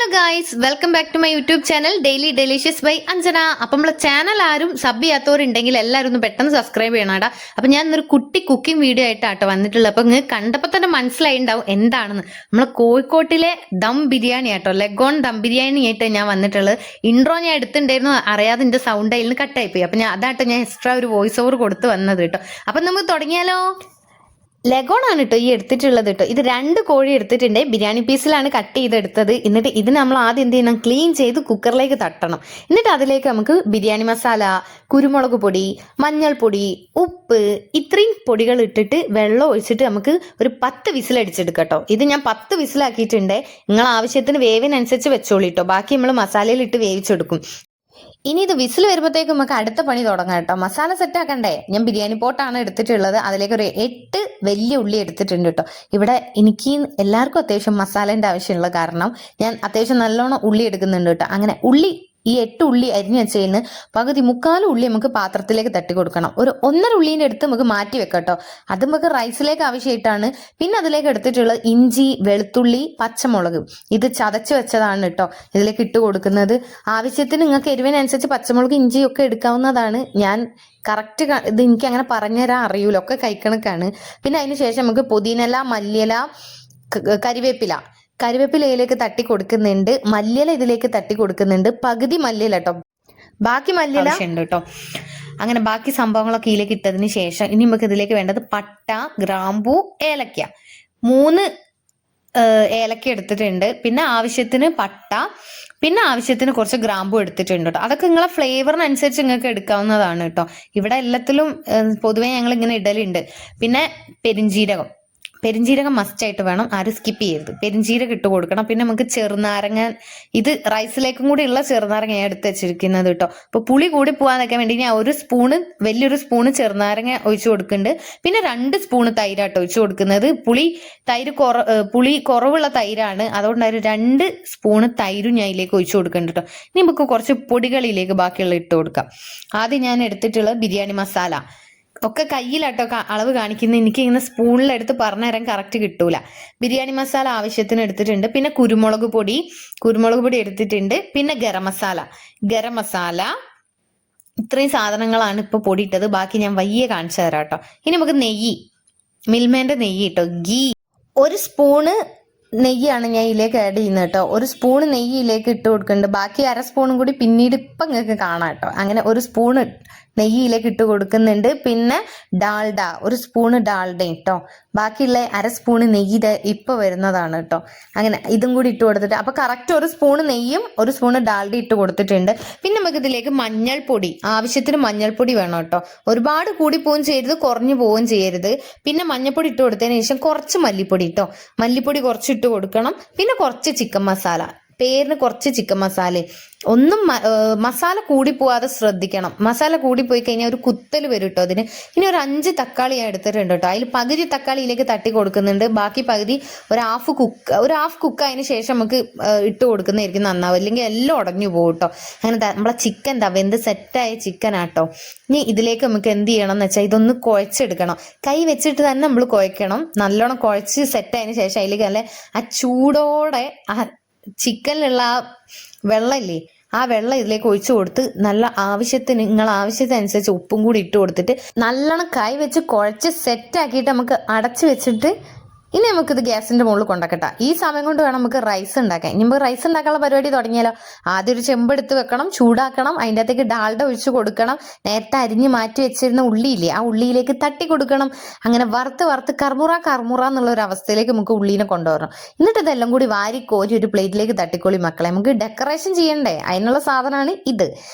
Hello guys, welcome back to my YouTube channel daily delicious by Anjana. അപ്പം നമ്മളെ channel ആരും sub ചെയ്യാത്തവരുണ്ടെങ്കിൽ എല്ലാവരും ഒന്ന് പെട്ടെന്ന് സബ്സ്ക്രൈബ് ചെയ്യണടാ. അപ്പം ഞാൻ ഇന്നൊരു കുട്ടി കുക്കിംഗ് വീഡിയോ ആയിട്ടാട്ടോ വന്നിട്ടുള്ളത്. അപ്പം നിങ്ങൾക്ക് കണ്ടപ്പോൾ തന്നെ മനസ്സിലായിണ്ടാവും എന്താണെന്ന്. നമ്മളെ കോഴിക്കോട്ടിലെ ദം ബിരിയാണി ആട്ടോ, ലെഗോൺ ദം ബിരിയാണി ആയിട്ട് ഞാൻ വന്നിട്ടുള്ളത്. ഇൻട്രോ ഞാൻ എടുത്തിട്ടുണ്ടായിരുന്നു, അറിയാതെ എൻ്റെ സൗണ്ട് അതിൽ നിന്ന് കട്ടായി പോയി. അപ്പം അതാട്ടോ ഞാൻ എക്സ്ട്രാ ഒരു വോയിസ് ഓവർ കൊടുത്ത് വന്നത് കേട്ടോ. അപ്പം നമുക്ക് തുടങ്ങിയാലോ. ലെഗോണാണ് കേട്ടോ ഈ എടുത്തിട്ടുള്ളത് കേട്ടോ. ഇത് 2 കോഴി എടുത്തിട്ടുണ്ട്, ബിരിയാണി പീസിലാണ് കട്ട് ചെയ്തെടുത്തത്. എന്നിട്ട് ഇത് നമ്മൾ ആദ്യം എന്ത് ചെയ്യണം, ക്ലീൻ ചെയ്ത് കുക്കറിലേക്ക് തട്ടണം. എന്നിട്ട് അതിലേക്ക് നമുക്ക് ബിരിയാണി മസാല, കുരുമുളക് പൊടി, മഞ്ഞൾപ്പൊടി, ഉപ്പ്, ഇത്രയും പൊടികൾ ഇട്ടിട്ട് വെള്ളം ഒഴിച്ചിട്ട് നമുക്ക് ഒരു 10 വിസിലടിച്ചെടുക്കാം കേട്ടോ. ഇത് ഞാൻ 10 വിസിലാക്കിയിട്ടുണ്ട്. നിങ്ങൾ ആവശ്യത്തിന് വേവിനനുസരിച്ച് വെച്ചോളൂ കേട്ടോ. ബാക്കി നമ്മൾ മസാലയിൽ ഇട്ട് വേവിച്ചെടുക്കും. ഇനി ഇത് വിസിൽ വരുമ്പോഴത്തേക്കും നമുക്ക് അടുത്ത പണി തുടങ്ങാം കേട്ടോ. മസാല സെറ്റ് ആക്കണ്ടേ. ഞാൻ ബിരിയാണി പോട്ടാണ് എടുത്തിട്ടുള്ളത്. അതിലേക്ക് ഒരു 8 വലിയ ഉള്ളി എടുത്തിട്ടുണ്ട് കേട്ടോ. ഇവിടെ എനിക്ക് എല്ലാവർക്കും അത്യാവശ്യം മസാലേൻ്റെ ആവശ്യമുള്ള കാരണം ഞാൻ അത്യാവശ്യം നല്ലോണം ഉള്ളി എടുക്കുന്നുണ്ട് കേട്ടോ. അങ്ങനെ ഈ 8 ഉള്ളി അരിഞ്ഞ് വെച്ചതിന് പകുതി 3/4 ഉള്ളി നമുക്ക് പാത്രത്തിലേക്ക് തട്ടി കൊടുക്കണം. ഒരു 1.5 ഉള്ളീൻ്റെ അടുത്ത് നമുക്ക് മാറ്റി വെക്കാം കേട്ടോ. അത് നമുക്ക് റൈസിലേക്ക് ആവശ്യമായിട്ടാണ്. പിന്നെ അതിലേക്ക് എടുത്തിട്ടുള്ളത് ഇഞ്ചി, വെളുത്തുള്ളി, പച്ചമുളക്, ഇത് ചതച്ച് വെച്ചതാണ് കേട്ടോ ഇതിലേക്ക് ഇട്ട് കൊടുക്കുന്നത്. ആവശ്യത്തിന് നിങ്ങൾക്ക് എരിവിനനുസരിച്ച് പച്ചമുളക്, ഇഞ്ചി ഒക്കെ എടുക്കാവുന്നതാണ്. ഞാൻ കറക്റ്റ് ഇത് എനിക്ക് അങ്ങനെ പറഞ്ഞുതരാൻ അറിയൂല, ഒക്കെ കൈക്കണക്കാണ്. പിന്നെ അതിന് ശേഷം നമുക്ക് പുതിനയില, മല്ലിയില, കരിവേപ്പിലയിലേക്ക് തട്ടി കൊടുക്കുന്നുണ്ട്. മല്ലിയില ഇതിലേക്ക് തട്ടി കൊടുക്കുന്നുണ്ട്. പകുതി മല്ലിയില കേട്ടോ, ബാക്കി മല്ലിയില ഉണ്ട് കേട്ടോ. അങ്ങനെ ബാക്കി സംഭവങ്ങളൊക്കെ ഇതിലേക്ക് ഇട്ടതിന് ശേഷം ഇനി നമുക്ക് ഇതിലേക്ക് വേണ്ടത് പട്ട, ഗ്രാമ്പൂ, ഏലക്ക. 3 ഏലക്ക എടുത്തിട്ടുണ്ട്. പിന്നെ ആവശ്യത്തിന് പട്ട, പിന്നെ ആവശ്യത്തിന് കുറച്ച് ഗ്രാമ്പൂ എടുത്തിട്ടുണ്ട് കേട്ടോ. അതൊക്കെ നിങ്ങളെ ഫ്ലേവറിനനുസരിച്ച് നിങ്ങൾക്ക് എടുക്കാവുന്നതാണ് കേട്ടോ. ഇവിടെ എല്ലാത്തിലും പൊതുവേ ഞങ്ങൾ ഇങ്ങനെ ഇടലുണ്ട്. പിന്നെ പെരിഞ്ജീരകം മസ്റ്റായിട്ട് വേണം, ആരും സ്കിപ്പ് ചെയ്യരുത്. പെരിഞ്ജീരകം ഇട്ട് കൊടുക്കണം. പിന്നെ നമുക്ക് ചെറുനാരങ്ങ, ഇത് റൈസിലേക്കും കൂടി ഉള്ള ചെറുനാരങ്ങ ഞാൻ എടുത്ത് വെച്ചിരിക്കുന്നത് കേട്ടോ. അപ്പോൾ പുളി കൂടി പോകാനൊക്കെ വേണ്ടി ഞാൻ വലിയൊരു സ്പൂണ് ചെറുനാരങ്ങ ഒഴിച്ചു കൊടുക്കുന്നുണ്ട്. പിന്നെ 2 സ്പൂണ് തൈരാട്ടോ ഒഴിച്ചു കൊടുക്കുന്നത്. പുളി കുറവുള്ള തൈരാണ്, അതുകൊണ്ട് 2 സ്പൂണ് തൈരും ഞാൻ ഇതിലേക്ക് ഒഴിച്ചു കൊടുക്കുന്നുണ്ട് കേട്ടോ. ഇനി നമുക്ക് കുറച്ച് പൊടികളിലേക്ക് ബാക്കിയുള്ള ഇട്ട് കൊടുക്കാം. ആദ്യം ഞാൻ എടുത്തിട്ടുള്ളത് ബിരിയാണി മസാല. ഒക്കെ കയ്യിലാട്ടോ അളവ് കാണിക്കുന്നത്, എനിക്ക് ഇങ്ങനെ സ്പൂണിലെടുത്ത് പറഞ്ഞു തരാൻ കറക്റ്റ് കിട്ടൂല. ബിരിയാണി മസാല ആവശ്യത്തിന് എടുത്തിട്ടുണ്ട്. പിന്നെ കുരുമുളക് പൊടി എടുത്തിട്ടുണ്ട്. പിന്നെ ഗരം മസാല, ഇത്രയും സാധനങ്ങളാണ് ഇപ്പൊ പൊടിയിട്ടത്. ബാക്കി ഞാൻ വയ്യ കാണിച്ചു തരാം കേട്ടോ. ഇനി നമുക്ക് മിൽമേന്റെ നെയ്യ് കേട്ടോ, ഗീ. 1 സ്പൂണ് നെയ്യാണ് ഞാൻ ഇതിലേക്ക് ആഡ് ചെയ്യുന്നത് കേട്ടോ. 1 സ്പൂണ് നെയ്യ് ഇതിലേക്ക് ഇട്ട് കൊടുക്കുന്നുണ്ട്. ബാക്കി 1/2 സ്പൂണും കൂടി പിന്നീട് ഇപ്പം നിങ്ങൾക്ക് കാണാം കേട്ടോ. അങ്ങനെ 1 സ്പൂണ് നെയ്യിലേക്ക് ഇട്ട് കൊടുക്കുന്നുണ്ട്. പിന്നെ 1 സ്പൂണ് ഡാൽഡയും കേട്ടോ. ബാക്കിയുള്ള 1/2 സ്പൂണ് നെയ്യ് ഇപ്പൊ വരുന്നതാണ് കേട്ടോ. അങ്ങനെ ഇതും കൂടി ഇട്ട് കൊടുത്തിട്ട് അപ്പൊ കറക്റ്റ് 1 സ്പൂണ് നെയ്യും 1 സ്പൂണ് ഡാൽഡ ഇട്ട് കൊടുത്തിട്ടുണ്ട്. പിന്നെ നമുക്ക് ഇതിലേക്ക് മഞ്ഞൾപ്പൊടി, ആവശ്യത്തിന് മഞ്ഞൾപ്പൊടി വേണം കേട്ടോ. ഒരുപാട് കൂടി പോവുകയും ചെയ്യരുത്, കുറഞ്ഞു പോവുകയും ചെയ്യരുത്. പിന്നെ മഞ്ഞൾപ്പൊടി ഇട്ട് കൊടുത്തതിന് ശേഷം കുറച്ച് മല്ലിപ്പൊടി കേട്ടോ, മല്ലിപ്പൊടി കുറച്ച് ഇട്ട് കൊടുക്കണം. പിന്നെ കുറച്ച് ചിക്കൻ മസാല, പേരിന് കുറച്ച് ചിക്കൻ മസാല. ഒന്നും മസാല കൂടി പോവാതെ ശ്രദ്ധിക്കണം. മസാല കൂടി പോയി കഴിഞ്ഞാൽ ഒരു കുത്തൽ വരും കേട്ടോ അതിന്. ഇനി ഒരു 5 തക്കാളി ഞാൻ എടുത്തിട്ടുണ്ട് കേട്ടോ. അതിൽ പകുതി തക്കാളിയിലേക്ക് തട്ടി കൊടുക്കുന്നുണ്ട്. ബാക്കി പകുതി ഒരു ഹാഫ് കുക്ക് അതിന് ശേഷം നമുക്ക് ഇട്ട് കൊടുക്കുന്നതായിരിക്കും നന്നാവും, അല്ലെങ്കിൽ എല്ലാം ഉടഞ്ഞു പോകും കേട്ടോ. അങ്ങനെ നമ്മളെ ചിക്കൻ വെന്ത് സെറ്റായ ചിക്കനാട്ടോ. ഇനി ഇതിലേക്ക് നമുക്ക് എന്ത് ചെയ്യണം എന്ന് വെച്ചാൽ ഇതൊന്ന് കുഴച്ചെടുക്കണം. കൈ വെച്ചിട്ട് തന്നെ നമ്മൾ കുഴക്കണം. നല്ലോണം കുഴച്ച് സെറ്റായതിനു ശേഷം അതിലേക്ക് നല്ല ആ ചൂടോടെ ചിക്കനിലുള്ള ആ വെള്ളമില്ലേ, ആ വെള്ളം ഇതിലേക്ക് ഒഴിച്ചു കൊടുത്ത് നല്ല ആവശ്യത്തിനനുസരിച്ച് ഉപ്പും കൂടി ഇട്ട് കൊടുത്തിട്ട് നല്ലോണം കൈ വെച്ച് കുഴച്ച് സെറ്റാക്കിയിട്ട് നമുക്ക് അടച്ചു വെച്ചിട്ട് ഇനി നമുക്കിത് ഗ്യാസിന്റെ മുകളിൽ കൊണ്ടാക്കട്ടെ. ഈ സമയം കൊണ്ട് വേണം നമുക്ക് റൈസ് ഉണ്ടാക്കാൻ. ഇനി നമുക്ക് റൈസ് ഉണ്ടാക്കാനുള്ള പരിപാടി തുടങ്ങിയാലോ. ആദ്യം ഒരു ചെമ്പെടുത്ത് വെക്കണം, ചൂടാക്കണം. അതിൻ്റെ അകത്തേക്ക് ഡാൽഡ ഒഴിച്ചു കൊടുക്കണം. നേരത്തെ അരിഞ്ഞ് മാറ്റി വെച്ചിരുന്ന ഉള്ളിയില്ലേ, ആ ഉള്ളിയിലേക്ക് തട്ടി കൊടുക്കണം. അങ്ങനെ വറുത്ത് കർമുറ എന്നുള്ള ഒരു അവസ്ഥയിലേക്ക് നമുക്ക് ഉള്ളീനെ കൊണ്ടുവരണം. എന്നിട്ട് ഇതെല്ലാം കൂടി വാരിക്കോരി ഒരു പ്ലേറ്റിലേക്ക് തട്ടിക്കോളി മക്കളെ. നമുക്ക് ഡെക്കറേഷൻ ചെയ്യണ്ടേ, അതിനുള്ള സാധനമാണ് ഇത്.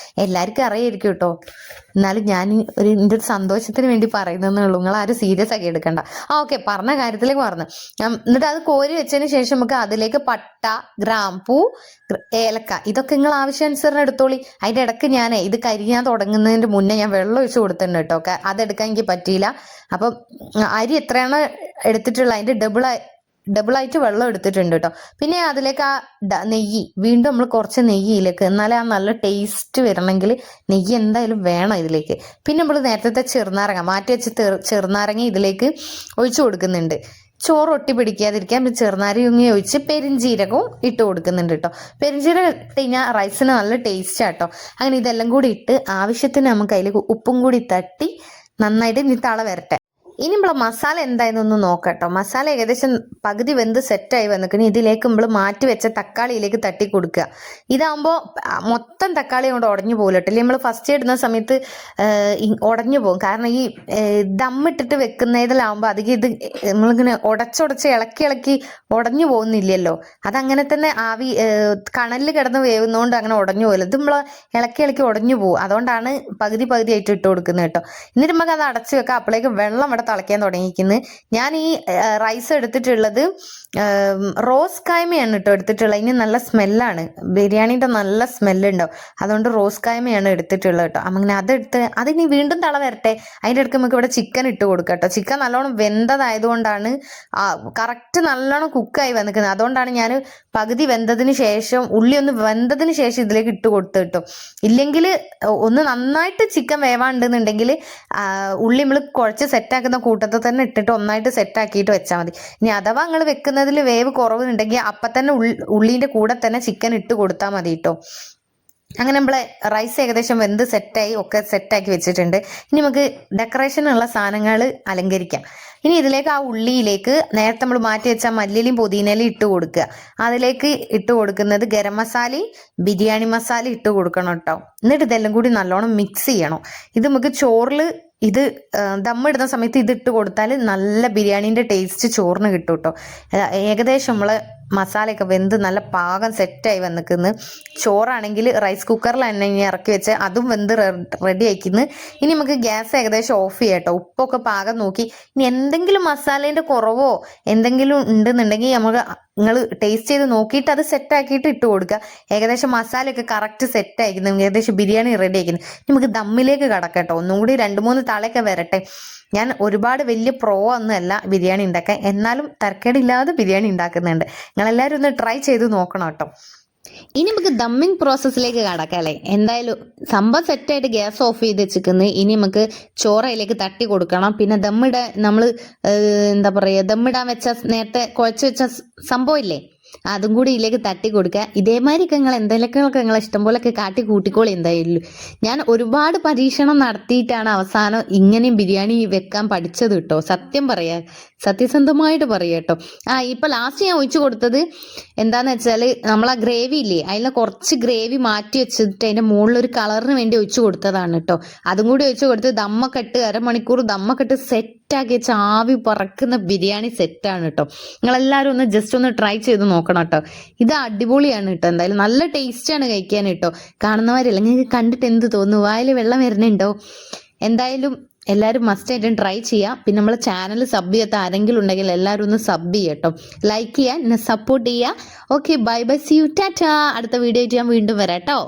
എല്ലാവർക്കും അറിയായിരിക്കും കേട്ടോ. എന്നാലും ഞാൻ എൻ്റെ ഒരു സന്തോഷത്തിന് വേണ്ടി പറയുന്നതേ ഉള്ളൂ, നിങ്ങൾ ആരും സീരിയസ് ആക്കി എടുക്കണ്ട. ഓക്കെ, പറഞ്ഞ കാര്യത്തിലേക്ക് പറഞ്ഞു. എന്നിട്ട് അത് കോരി വെച്ചതിന് ശേഷം നമുക്ക് അതിലേക്ക് പട്ട, ഗ്രാമ്പൂ, ഏലക്ക, ഇതൊക്കെ നിങ്ങൾ ആവശ്യാനുസരണം എടുത്തോളി. അതിന്റെ ഇടയ്ക്ക് ഇത് കരിയാൻ തുടങ്ങുന്നതിന്റെ മുന്നേ ഞാൻ വെള്ളം ഒഴിച്ചു കൊടുത്തിട്ടുണ്ട് കേട്ടോ. അതെടുക്കാൻ എനിക്ക് പറ്റിയില്ല. അപ്പം അരി എത്രയാണ് എടുത്തിട്ടുള്ളത് അതിന്റെ ഡബിളായിട്ട് വെള്ളം എടുത്തിട്ടുണ്ട് കേട്ടോ. പിന്നെ അതിലേക്ക് വീണ്ടും നമ്മൾ കുറച്ച് നെയ്യിലേക്ക്, എന്നാലേ ആ നല്ല ടേസ്റ്റ് വരണമെങ്കിൽ നെയ്യ് എന്തായാലും വേണം ഇതിലേക്ക്. പിന്നെ നമ്മൾ നേരത്തെ ചെറുനാരങ്ങ മാറ്റി വെച്ച ചെറുനാരങ്ങ ഇതിലേക്ക് ഒഴിച്ചു കൊടുക്കുന്നുണ്ട്. ചോറ് ഒട്ടി പിടിക്കാതിരിക്കാൻ ചെറുനാരങ്ങ ഒഴിച്ച് പെരിഞ്ചീരകവും ഇട്ട് കൊടുക്കുന്നുണ്ട് കേട്ടോ. പെരിഞ്ചീരകം ഇട്ട് കഴിഞ്ഞാൽ റൈസിന് നല്ല ടേസ്റ്റ് ആട്ടോ. അങ്ങനെ ഇതെല്ലാം കൂടി ഇട്ട് ആവശ്യത്തിന് നമുക്ക് അതിൽ ഉപ്പും കൂടി തട്ടി നന്നായിട്ട് ഇനി തള വരട്ടെ. ഇനി നമ്മളെ മസാല എന്തായെന്നൊന്ന് നോക്കട്ടോ. മസാല ഏകദേശം പകുതി വെന്ത് സെറ്റായി വന്നിക്കണി. ഇതിലേക്ക് നമ്മൾ മാറ്റി വെച്ച തക്കാളിയിലേക്ക് തട്ടി കൊടുക്കുക. ഇതാകുമ്പോൾ മൊത്തം തക്കാളി കൊണ്ട് ഉടഞ്ഞു പോകില്ല. നമ്മൾ ഫസ്റ്റ് ഇടുന്ന സമയത്ത് ഉടഞ്ഞു പോകും. കാരണം ഈ ദമ്മിട്ടിട്ട് വെക്കുന്നതിലാവുമ്പോൾ അധികം ഇത് നമ്മളിങ്ങനെ ഉടച്ചുടച്ച് ഇളക്കി ഉടഞ്ഞു പോകുന്നില്ലല്ലോ. അതങ്ങനെ തന്നെ ആവി കണലിൽ കിടന്ന് വേവുന്നതുകൊണ്ട് അങ്ങനെ ഉടഞ്ഞു പോകില്ല. ഇത് നമ്മൾ ഇളക്കി ഉടഞ്ഞു പോകും. അതുകൊണ്ടാണ് പകുതി ആയിട്ട് ഇട്ട് കൊടുക്കുന്നത് കേട്ടോ. എന്നിട്ട് നമുക്ക് അത് അടച്ചു വെക്കാം. അപ്പോഴേക്ക് വെള്ളം ഇവിടെ തിളയ്ക്കാൻ തുടങ്ങിയിരിക്കുന്നത്. ഞാൻ ഈ റൈസ് എടുത്തിട്ടുള്ളത് റോസ് കായ്മയാണ് കേട്ടോ എടുത്തിട്ടുള്ളത്. ഇനി നല്ല സ്മെല്ലാണ്, ബിരിയാണീൻ്റെ നല്ല സ്മെല്ലുണ്ടാവും. അതുകൊണ്ട് റോസ് കായ്മയാണ് എടുത്തിട്ടുള്ളത് കേട്ടോ. അങ്ങനെ അതെടുത്ത് അതിനി വീണ്ടും തള വരട്ടെ. അതിൻ്റെ ഇടയ്ക്ക് നമുക്ക് ഇവിടെ ചിക്കൻ ഇട്ട് കൊടുക്കാം കേട്ടോ. ചിക്കൻ നല്ലോണം വെന്തതായതുകൊണ്ടാണ് കറക്റ്റ് നല്ലോണം കുക്കായി വന്നിരിക്കുന്നത്. അതുകൊണ്ടാണ് ഞാൻ പകുതി വെന്തതിന് ശേഷം ഉള്ളി ഒന്ന് വെന്തതിന് ശേഷം ഇതിലേക്ക് ഇട്ട് കൊടുത്ത് കിട്ടും. ഇല്ലെങ്കിൽ ഒന്ന് നന്നായിട്ട് ചിക്കൻ വേവാണ്ടെന്നുണ്ടെങ്കിൽ ഉള്ളി നമ്മൾ കുഴച്ച് സെറ്റാക്കുന്ന കൂട്ടത്തിൽ തന്നെ ഇട്ടിട്ട് ഒന്നായിട്ട് സെറ്റാക്കിയിട്ട് വെച്ചാൽ മതി. ഇനി അഥവാ നിങ്ങൾ വെക്കുന്നതിൽ വേവ് കുറവുണ്ടെങ്കിൽ അപ്പം തന്നെ ഉള്ളീൻ്റെ കൂടെ തന്നെ ചിക്കൻ ഇട്ട് കൊടുത്താൽ മതി കേട്ടോ. അങ്ങനെ നമ്മളെ റൈസ് ഏകദേശം വെന്ത് സെറ്റായി ഒക്കെ സെറ്റാക്കി വെച്ചിട്ടുണ്ട്. ഇനി നമുക്ക് ഡെക്കറേഷനുള്ള സാധനങ്ങൾ അലങ്കരിക്കാം. ഇനി ഇതിലേക്ക് ആ ഉള്ളിയിലേക്ക് നേരത്തെ നമ്മൾ മാറ്റി വെച്ച മല്ലിയിലും പുതിനയിലും ഇട്ട് കൊടുക്കുക. അതിലേക്ക് ഇട്ട് കൊടുക്കുന്നത് ഗരം മസാലയും ബിരിയാണി മസാല ഇട്ട് കൊടുക്കണം കേട്ടോ. എന്നിട്ട് ഇതെല്ലാം കൂടി നല്ലോണം മിക്സ് ചെയ്യണം. ഇത് നമുക്ക് ചോറിൽ ഇത് ദമ്മിടുന്ന സമയത്ത് ഇതിട്ട് കൊടുത്താൽ നല്ല ബിരിയാണീൻ്റെ ടേസ്റ്റ് ചോറിന് കിട്ടും കേട്ടോ. ഏകദേശം നമ്മൾ മസാലയൊക്കെ വെന്ത് നല്ല പാകം സെറ്റായി വന്നിക്കുന്നു. ചോറാണെങ്കിൽ റൈസ് കുക്കറിൽ തന്നെ ഇനി ഇറക്കി വെച്ച് അതും വെന്ത് റെഡി ആയിക്കുന്നു. ഇനി നമുക്ക് ഗ്യാസ് ഏകദേശം ഓഫ് ചെയ്യാം കേട്ടോ. ഉപ്പൊക്കെ പാകം നോക്കി ഇനി എന്തെങ്കിലും മസാലേൻ്റെ കുറവോ എന്തെങ്കിലും ഉണ്ടെന്നുണ്ടെങ്കിൽ നിങ്ങൾ ടേസ്റ്റ് ചെയ്ത് നോക്കിയിട്ട് അത് സെറ്റാക്കിയിട്ട് ഇട്ട് കൊടുക്കുക. ഏകദേശം മസാലയൊക്കെ കറക്റ്റ് സെറ്റ് ആയിരിക്കുന്നു. ഏകദേശം ബിരിയാണി റെഡി ആയിരിക്കുന്നു. നമുക്ക് ദമ്മിലേക്ക് കടക്കാം കേട്ടോ. ഒന്നും കൂടി 2-3 തളയൊക്കെ വരട്ടെ. ഞാൻ ഒരുപാട് വലിയ പ്രോ ഒന്നുമല്ല ബിരിയാണി ഉണ്ടാക്കാൻ, എന്നാലും തരക്കേടില്ലാതെ ബിരിയാണി ഉണ്ടാക്കുന്നുണ്ട്. നിങ്ങളെല്ലാവരും ഒന്ന് ട്രൈ ചെയ്ത് നോക്കണം കേട്ടോ. ഇനി നമുക്ക് ദമ്മിങ് പ്രോസസ്സിലേക്ക് കടക്കാം അല്ലേ. എന്തായാലും സംഭവം സെറ്റായിട്ട് ഗ്യാസ് ഓഫ് ചെയ്ത് വെച്ചിരിക്കുന്നത്. ഇനി നമുക്ക് ചോറയിലേക്ക് തട്ടി കൊടുക്കണം. പിന്നെ നമ്മൾ എന്താ പറയുക, ദമ്മിടാൻ വെച്ച നേരത്തെ കുഴച്ച് വെച്ച സംഭവം ഇല്ലേ, അതും കൂടി ഇതിലേക്ക് തട്ടി കൊടുക്കുക. ഇതേമാതിരിയൊക്കെ നിങ്ങൾ എന്തെങ്കിലുമൊക്കെ നിങ്ങൾ ഇഷ്ടം പോലെയൊക്കെ കാട്ടി കൂട്ടിക്കോളി. എന്തായാലും ഞാൻ ഒരുപാട് പരീക്ഷണം നടത്തിയിട്ടാണ് അവസാനം ഇങ്ങനെയും ബിരിയാണി വെക്കാൻ പഠിച്ചത് കേട്ടോ. സത്യസന്ധമായിട്ട് പറയാം കേട്ടോ. ഇപ്പം ലാസ്റ്റ് ഞാൻ ഒഴിച്ചു കൊടുത്തത് എന്താന്ന് വെച്ചാൽ നമ്മളാ ഗ്രേവി ഇല്ലേ, അതിൽ കുറച്ച് ഗ്രേവി മാറ്റി വെച്ചിട്ട് അതിൻ്റെ മുകളിലൊരു കളറിന് വേണ്ടി ഒഴിച്ചു കൊടുത്തതാണ് കേട്ടോ. അതും കൂടി ഒഴിച്ചു കൊടുത്ത് ദമ്മൊക്കെ ഇട്ട് അരമണിക്കൂർ ദമ്മൊക്കെ ഇട്ട് സെറ്റാക്കി വെച്ച് ആവി പറക്കുന്ന ബിരിയാണി സെറ്റാണ് കേട്ടോ. നിങ്ങളെല്ലാവരും ഒന്ന് ജസ്റ്റ് ഒന്ന് ട്രൈ ചെയ്ത് നോക്കണം കേട്ടോ. ഇത് അടിപൊളിയാണ് കേട്ടോ. എന്തായാലും നല്ല ടേസ്റ്റാണ് കഴിക്കാൻ കേട്ടോ. കാണുന്നവരല്ല, നിങ്ങൾക്ക് കണ്ടിട്ട് എന്ത് തോന്നുന്നു, വായിൽ വെള്ളം വരുന്നുണ്ടോ? എന്തായാലും എല്ലാവരും മസ്റ്റായിട്ടും ട്രൈ ചെയ്യാം. പിന്നെ നമ്മളെ ചാനൽ സബ് ചെയ്യാത്ത ആരെങ്കിലും ഉണ്ടെങ്കിൽ എല്ലാവരും ഒന്ന് സബ് ചെയ്യട്ടോ, ലൈക്ക് ചെയ്യുക, എന്നെ സപ്പോർട്ട് ചെയ്യുക. Okay, bye bye, see you, tata. അടുത്ത വീഡിയോ ആയിട്ട് ഞാൻ വീണ്ടും വരാം കേട്ടോ.